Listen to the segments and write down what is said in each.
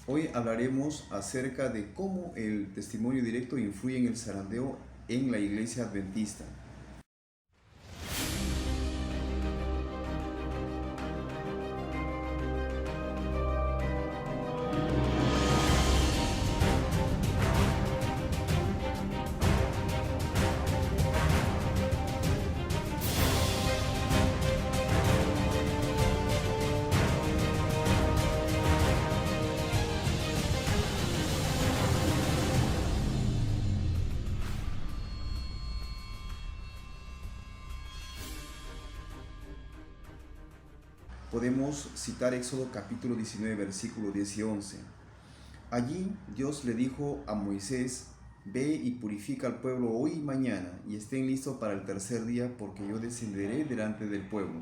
Hoy hablaremos acerca de cómo el testimonio directo influye en el zarandeo en la iglesia adventista. Podemos citar Éxodo capítulo 19, versículo 10 y 11. Allí Dios le dijo a Moisés: ve y purifica al pueblo hoy y mañana, y estén listos para el tercer día, porque yo descenderé delante del pueblo.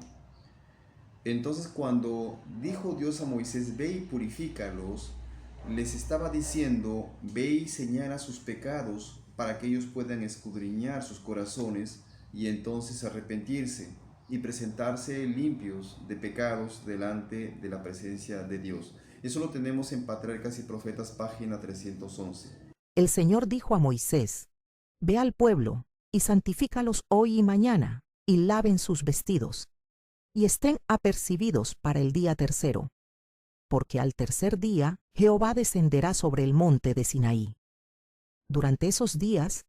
Entonces, cuando dijo Dios a Moisés: ve y purifícalos, les estaba diciendo: ve y señala sus pecados para que ellos puedan escudriñar sus corazones y entonces arrepentirse y presentarse limpios de pecados delante de la presencia de Dios. Eso lo tenemos en Patriarcas y Profetas, página 311. El Señor dijo a Moisés: Ve al pueblo y santifícalos hoy y mañana, y laven sus vestidos, y estén apercibidos para el día tercero, porque al tercer día Jehová descenderá sobre el monte de Sinaí. Durante esos días,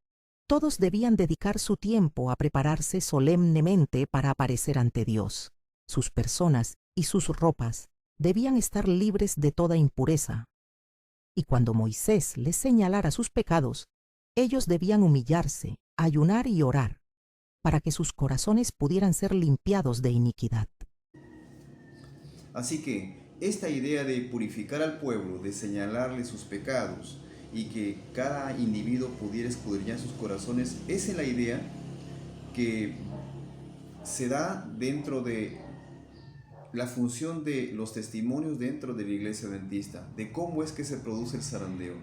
todos debían dedicar su tiempo a prepararse solemnemente para aparecer ante Dios. Sus personas y sus ropas debían estar libres de toda impureza. Y cuando Moisés les señalara sus pecados, ellos debían humillarse, ayunar y orar, para que sus corazones pudieran ser limpiados de iniquidad. Así que esta idea de purificar al pueblo, de señalarle sus pecados y que cada individuo pudiera escudriñar sus corazones, esa es la idea que se da dentro de la función de los testimonios dentro de la iglesia adventista, de cómo es que se produce el zarandeo.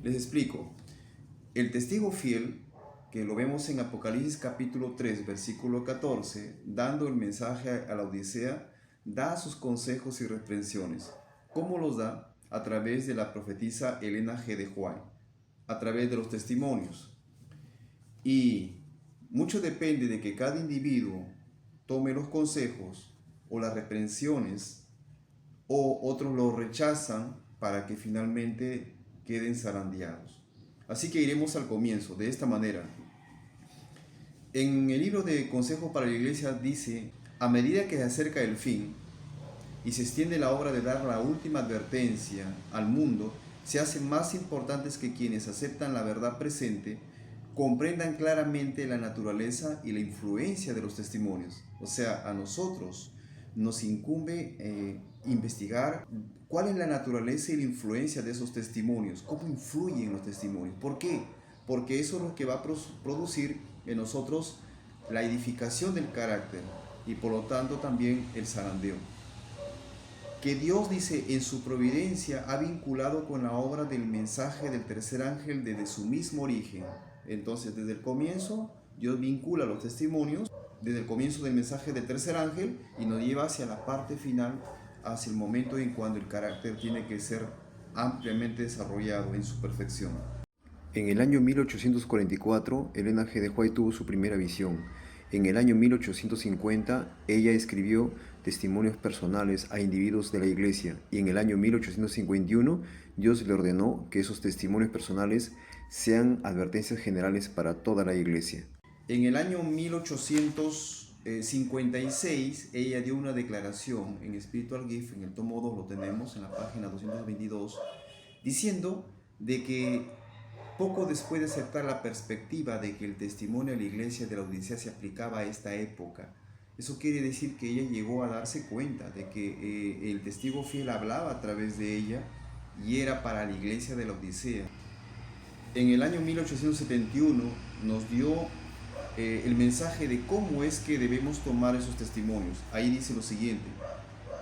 Les explico. El testigo fiel, que lo vemos en Apocalipsis capítulo 3, versículo 14, dando el mensaje a la Odisea, da sus consejos y reprensiones. ¿Cómo los da? A través de la profetisa Elena G. de White, a través de los testimonios. Y mucho depende de que cada individuo tome los consejos o las reprensiones, o otros los rechazan para que finalmente queden zarandeados. Así que iremos al comienzo, de esta manera. En el libro de Consejo para la Iglesia dice: a medida que se acerca el fin y se extiende la obra de dar la última advertencia al mundo, se hacen más importantes que quienes aceptan la verdad presente comprendan claramente la naturaleza y la influencia de los testimonios. O sea, a nosotros nos incumbe investigar cuál es la naturaleza y la influencia de esos testimonios, cómo influyen los testimonios. ¿Por qué? Porque eso es lo que va a producir en nosotros la edificación del carácter y por lo tanto también el zarandeo. Que Dios, dice, en su providencia ha vinculado con la obra del mensaje del tercer ángel desde su mismo origen. Entonces, desde el comienzo, Dios vincula los testimonios, desde el comienzo del mensaje del tercer ángel, y nos lleva hacia la parte final, hacia el momento en cuando el carácter tiene que ser ampliamente desarrollado en su perfección. En el año 1844, Elena G. de White tuvo su primera visión. En el año 1850, ella escribió testimonios personales a individuos de la iglesia, y en el año 1851, Dios le ordenó que esos testimonios personales sean advertencias generales para toda la iglesia. En el año 1856, ella dio una declaración en Spiritual Gift, en el tomo 2 lo tenemos, en la página 222, diciendo de que poco después de aceptar la perspectiva de que el testimonio de la iglesia de la Odisea se aplicaba a esta época, eso quiere decir que ella llegó a darse cuenta de que el testigo fiel hablaba a través de ella y era para la iglesia de la Odisea. En el año 1871 nos dio el mensaje de cómo es que debemos tomar esos testimonios. Ahí dice lo siguiente: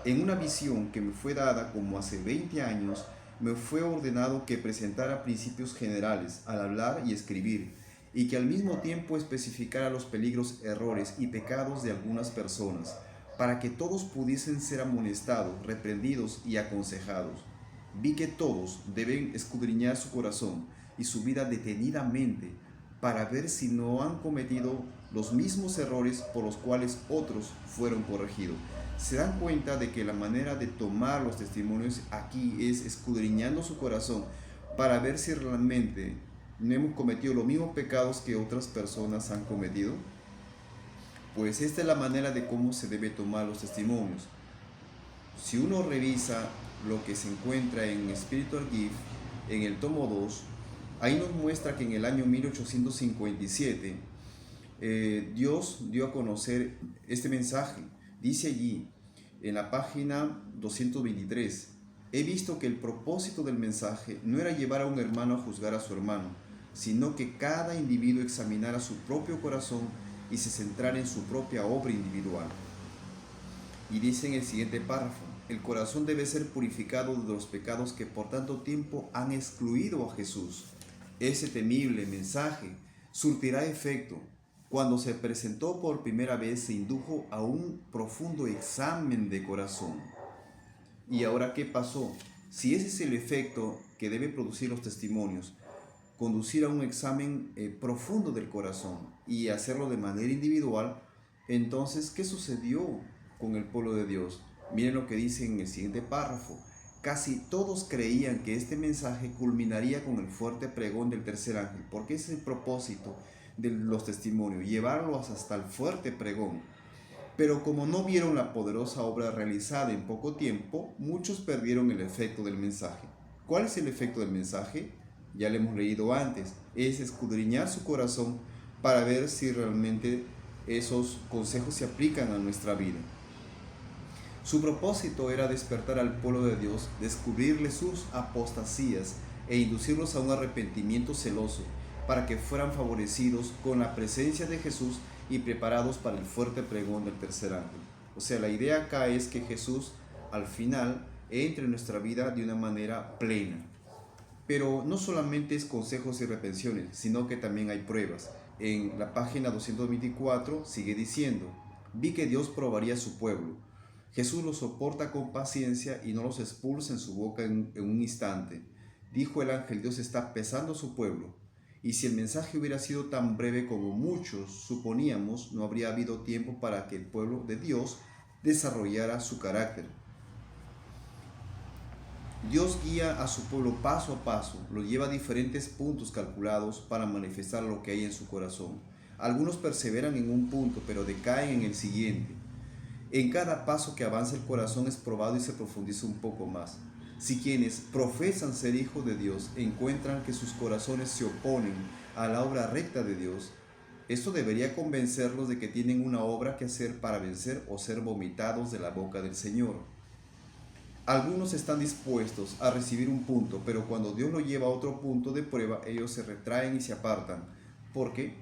en una visión que me fue dada como hace 20 años, me fue ordenado que presentara principios generales al hablar y escribir, y que al mismo tiempo especificara los peligros, errores y pecados de algunas personas, para que todos pudiesen ser amonestados, reprendidos y aconsejados. vi que todos deben escudriñar su corazón y su vida detenidamente para ver si no han cometido los mismos errores por los cuales otros fueron corregidos. Se dan cuenta de que la manera de tomar los testimonios aquí es escudriñando su corazón para ver si realmente no hemos cometido los mismos pecados que otras personas han cometido. Pues esta es la manera de cómo se debe tomar los testimonios. Si uno revisa lo que se encuentra en Spiritual Gift, en el tomo 2, ahí nos muestra que en el año 1857 Dios dio a conocer este mensaje. Dice allí, en la página 223, he visto que el propósito del mensaje no era llevar a un hermano a juzgar a su hermano, sino que cada individuo examinara su propio corazón y se centrara en su propia obra individual. Y dice en el siguiente párrafo, el corazón debe ser purificado de los pecados que por tanto tiempo han excluido a Jesús. Ese temible mensaje surtirá efecto. Cuando se presentó por primera vez se indujo a un profundo examen de corazón. ¿Y ahora qué pasó? Si ese es el efecto que debe producir los testimonios, conducir a un examen profundo del corazón y hacerlo de manera individual, entonces, ¿qué sucedió con el pueblo de Dios? Miren lo que dice en el siguiente párrafo. Casi todos creían que este mensaje culminaría con el fuerte pregón del tercer ángel, porque ese es el propósito de los testimonios, llevarlos hasta el fuerte pregón. Pero como no vieron la poderosa obra realizada en poco tiempo, muchos perdieron el efecto del mensaje. ¿Cuál es el efecto del mensaje? Ya lo hemos leído antes, es escudriñar su corazón para ver si realmente esos consejos se aplican a nuestra vida. Su propósito era despertar al pueblo de Dios, descubrirle sus apostasías e inducirlos a un arrepentimiento celoso, para que fueran favorecidos con la presencia de Jesús y preparados para el fuerte pregón del tercer ángel. O sea, la idea acá es que Jesús al final entre en nuestra vida de una manera plena. Pero no solamente es consejos y reprensiones, sino que también hay pruebas. En la página 224 sigue diciendo, vi que Dios probaría a su pueblo. Jesús los soporta con paciencia y no los expulsa en su boca en un instante. Dijo el ángel, Dios está pesando a su pueblo. Y si el mensaje hubiera sido tan breve como muchos suponíamos, no habría habido tiempo para que el pueblo de Dios desarrollara su carácter. Dios guía a su pueblo paso a paso, lo lleva a diferentes puntos calculados para manifestar lo que hay en su corazón. Algunos perseveran en un punto, pero decaen en el siguiente. En cada paso que avanza el corazón es probado y se profundiza un poco más. Si quienes profesan ser hijos de Dios encuentran que sus corazones se oponen a la obra recta de Dios, esto debería convencerlos de que tienen una obra que hacer para vencer o ser vomitados de la boca del Señor. Algunos están dispuestos a recibir un punto, pero cuando Dios lo lleva a otro punto de prueba, ellos se retraen y se apartan. ¿Por qué?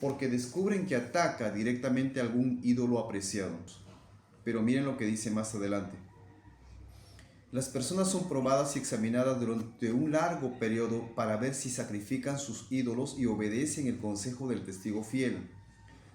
Porque descubren que ataca directamente a algún ídolo apreciado. Pero miren lo que dice más adelante. Las personas son probadas y examinadas durante un largo periodo para ver si sacrifican sus ídolos y obedecen el consejo del testigo fiel.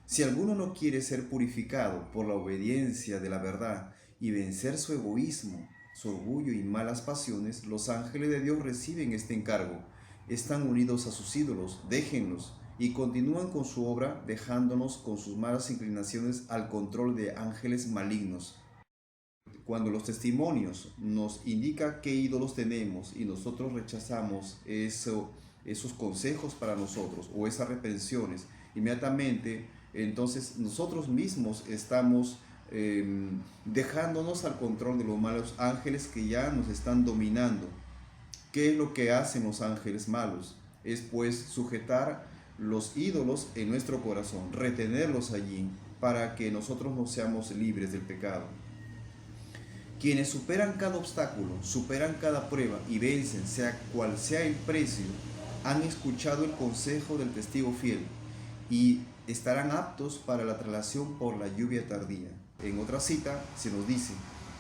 Si alguno no quiere ser purificado por la obediencia de la verdad y vencer su egoísmo, su orgullo y malas pasiones, los ángeles de Dios reciben este encargo. Están unidos a sus ídolos, déjenlos, y continúan con su obra dejándonos con sus malas inclinaciones al control de ángeles malignos. Cuando los testimonios nos indican qué ídolos tenemos y nosotros rechazamos esos consejos para nosotros o esas reprensiones, inmediatamente entonces nosotros mismos estamos dejándonos al control de los malos ángeles que ya nos están dominando. ¿Qué es lo que hacen los ángeles malos? Es pues sujetar los ídolos en nuestro corazón, retenerlos allí para que nosotros no seamos libres del pecado. Quienes superan cada obstáculo, superan cada prueba y vencen, sea cual sea el precio, han escuchado el consejo del testigo fiel y estarán aptos para la traslación por la lluvia tardía. En otra cita se nos dice,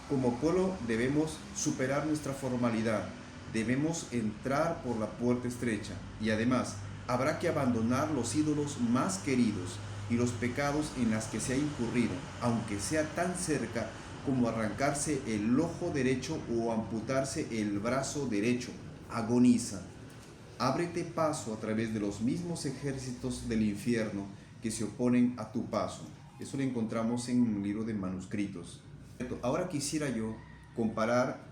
como pueblo debemos superar nuestra formalidad, debemos entrar por la puerta estrecha y además habrá que abandonar los ídolos más queridos y los pecados en los que se ha incurrido, aunque sea tan cerca como arrancarse el ojo derecho o amputarse el brazo derecho. Agoniza. Ábrete paso a través de los mismos ejércitos del infierno que se oponen a tu paso. Eso lo encontramos en un libro de manuscritos. Ahora quisiera yo comparar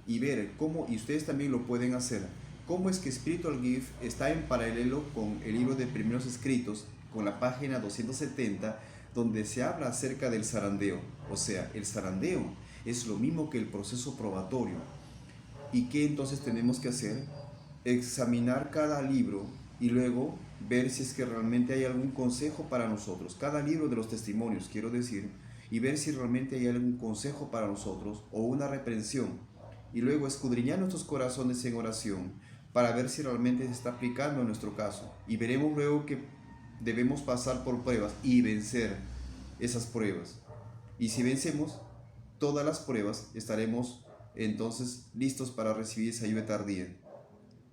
y ver cómo, y ustedes también lo pueden hacer, cómo es que Spiritual Gift está en paralelo con el libro de primeros escritos, con la página 270, donde se habla acerca del zarandeo. O sea, el zarandeo es lo mismo que el proceso probatorio. ¿Y qué entonces tenemos que hacer? Examinar cada libro y luego ver si es que realmente hay algún consejo para nosotros. Cada libro de los testimonios, quiero decir, y ver si realmente hay algún consejo para nosotros o una reprensión. Y luego escudriñar nuestros corazones en oración para ver si realmente se está aplicando en nuestro caso. Y veremos luego que debemos pasar por pruebas y vencer esas pruebas. Y si vencemos todas las pruebas, estaremos entonces listos para recibir esa ayuda tardía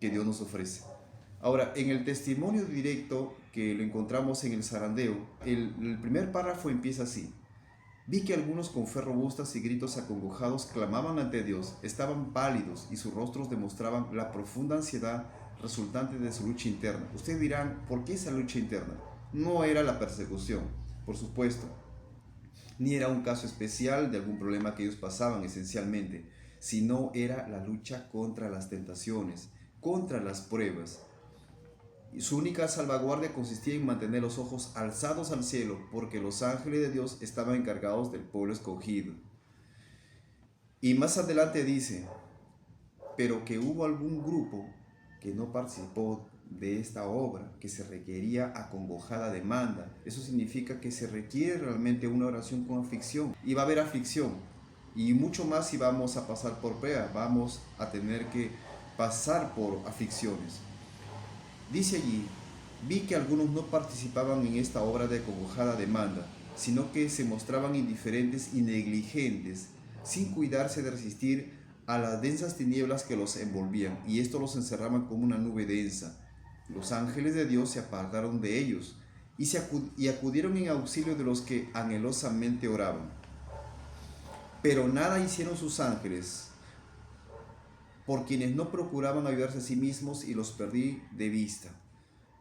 que Dios nos ofrece. Ahora, en el testimonio directo que lo encontramos en el zarandeo, el primer párrafo empieza así. Vi que algunos con fe robustas y gritos acongojados clamaban ante Dios, estaban pálidos y sus rostros demostraban la profunda ansiedad resultante de su lucha interna. Ustedes dirán, ¿por qué esa lucha interna? No era la persecución, por supuesto, ni era un caso especial de algún problema que ellos pasaban esencialmente, sino era la lucha contra las tentaciones, contra las pruebas. Y su única salvaguardia consistía en mantener los ojos alzados al cielo, porque los ángeles de Dios estaban encargados del pueblo escogido. Y más adelante dice, pero que hubo algún grupo que no participó de esta obra, que se requería acongojada demanda. Eso significa que se requiere realmente una oración con aflicción. Y va a haber aflicción. Y mucho más si vamos a pasar por prueba, vamos a tener que pasar por aflicciones. Dice allí, vi que algunos no participaban en esta obra de acongojada demanda, sino que se mostraban indiferentes y negligentes, sin cuidarse de resistir a las densas tinieblas que los envolvían, y esto los encerraban como una nube densa. Los ángeles de Dios se apartaron de ellos y acudieron en auxilio de los que anhelosamente oraban. Pero nada hicieron sus ángeles, por quienes no procuraban ayudarse a sí mismos, y los perdí de vista.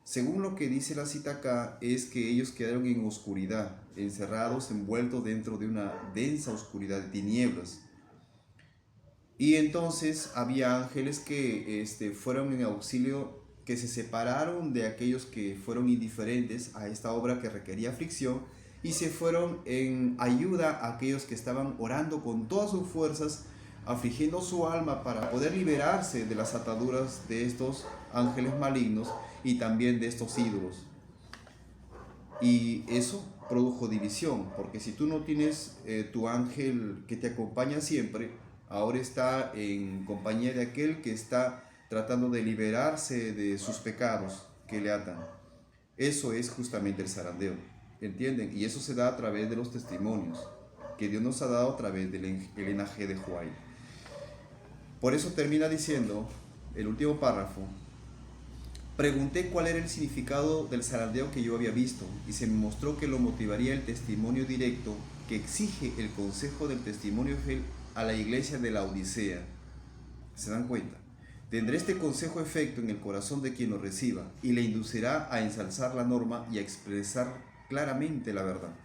Según lo que dice la cita acá, es que ellos quedaron en oscuridad, encerrados, envueltos dentro de una densa oscuridad de tinieblas. Y entonces había ángeles que fueron en auxilio, que se separaron de aquellos que fueron indiferentes a esta obra que requería aflicción, y se fueron en ayuda a aquellos que estaban orando con todas sus fuerzas, afligiendo su alma para poder liberarse de las ataduras de estos ángeles malignos y también de estos ídolos. Y eso produjo división, porque si tú no tienes tu ángel que te acompaña siempre, ahora está en compañía de aquel que está tratando de liberarse de sus pecados que le atan. Eso es justamente el zarandeo, ¿entienden? Y eso se da a través de los testimonios que Dios nos ha dado a través del linaje de Joai. Por eso termina diciendo el último párrafo: pregunté cuál era el significado del zarandeo que yo había visto, y se me mostró que lo motivaría el testimonio directo que exige el consejo del testimonio fiel a la iglesia de la Odisea. ¿Se dan cuenta? Tendrá este consejo efecto en el corazón de quien lo reciba, y le inducirá a ensalzar la norma y a expresar claramente la verdad.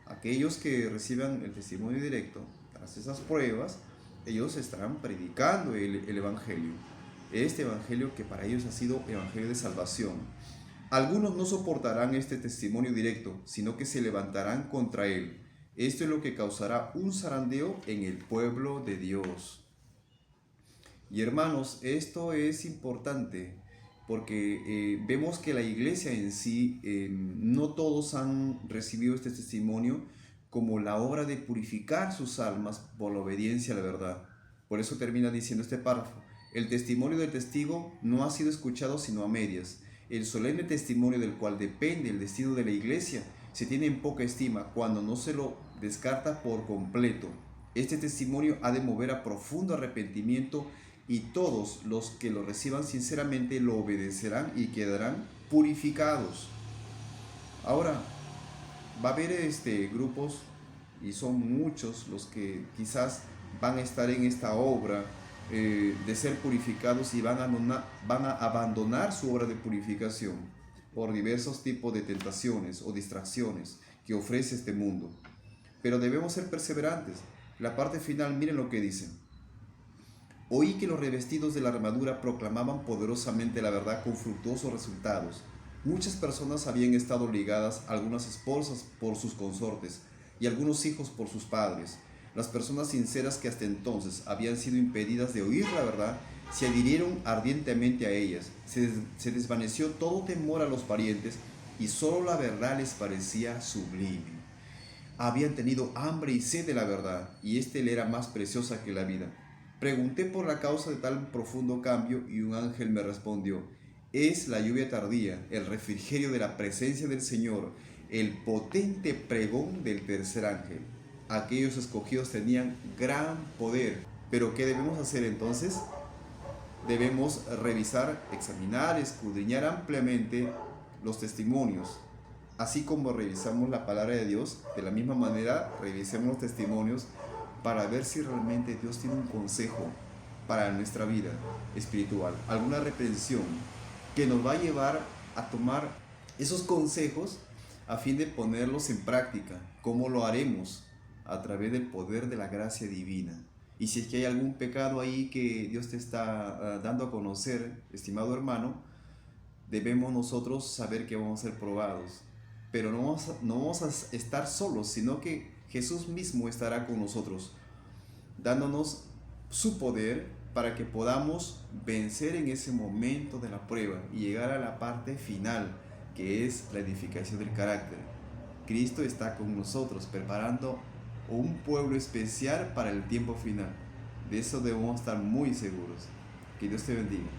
Aquellos que reciban el testimonio directo, tras esas pruebas, ellos estarán predicando el evangelio. Este evangelio que para ellos ha sido evangelio de salvación. Algunos no soportarán este testimonio directo, sino que se levantarán contra él. Esto es lo que causará un zarandeo en el pueblo de Dios. Y hermanos, esto es importante porque vemos que la iglesia en sí, no todos han recibido este testimonio como la obra de purificar sus almas por la obediencia a la verdad. Por eso termina diciendo este párrafo: el testimonio del testigo no ha sido escuchado sino a medias. El solemne testimonio del cual depende el destino de la iglesia se tiene en poca estima cuando no se lo descarta por completo. Este testimonio ha de mover a profundo arrepentimiento, y todos los que lo reciban sinceramente lo obedecerán y quedarán purificados. Ahora, va a haber grupos y son muchos los que quizás van a estar en esta obra de ser purificados y van a abandonar su obra de purificación por diversos tipos de tentaciones o distracciones que ofrece este mundo. Pero debemos ser perseverantes. La parte final, miren lo que dice. Oí que los revestidos de la armadura proclamaban poderosamente la verdad con fructuosos resultados. Muchas personas habían estado ligadas, algunas esposas por sus consortes y algunos hijos por sus padres. Las personas sinceras que hasta entonces habían sido impedidas de oír la verdad se adhirieron ardientemente a ellas. Se desvaneció todo temor a los parientes y solo la verdad les parecía sublime. Habían tenido hambre y sed de la verdad, y éste le era más preciosa que la vida. Pregunté por la causa de tal profundo cambio y un ángel me respondió: es la lluvia tardía, el refrigerio de la presencia del Señor, el potente pregón del tercer ángel. Aquellos escogidos tenían gran poder. Pero ¿qué debemos hacer entonces? Debemos revisar, examinar, escudriñar ampliamente los testimonios. Así como revisamos la palabra de Dios, de la misma manera revisemos los testimonios para ver si realmente Dios tiene un consejo para nuestra vida espiritual, alguna reprensión que nos va a llevar a tomar esos consejos a fin de ponerlos en práctica. ¿Cómo lo haremos? A través del poder de la gracia divina. Y si es que hay algún pecado ahí que Dios te está dando a conocer, estimado hermano, debemos nosotros saber que vamos a ser probados. Pero no vamos a estar solos, sino que Jesús mismo estará con nosotros, dándonos su poder para que podamos vencer en ese momento de la prueba y llegar a la parte final, que es la edificación del carácter. Cristo está con nosotros, preparando un pueblo especial para el tiempo final. De eso debemos estar muy seguros. Que Dios te bendiga.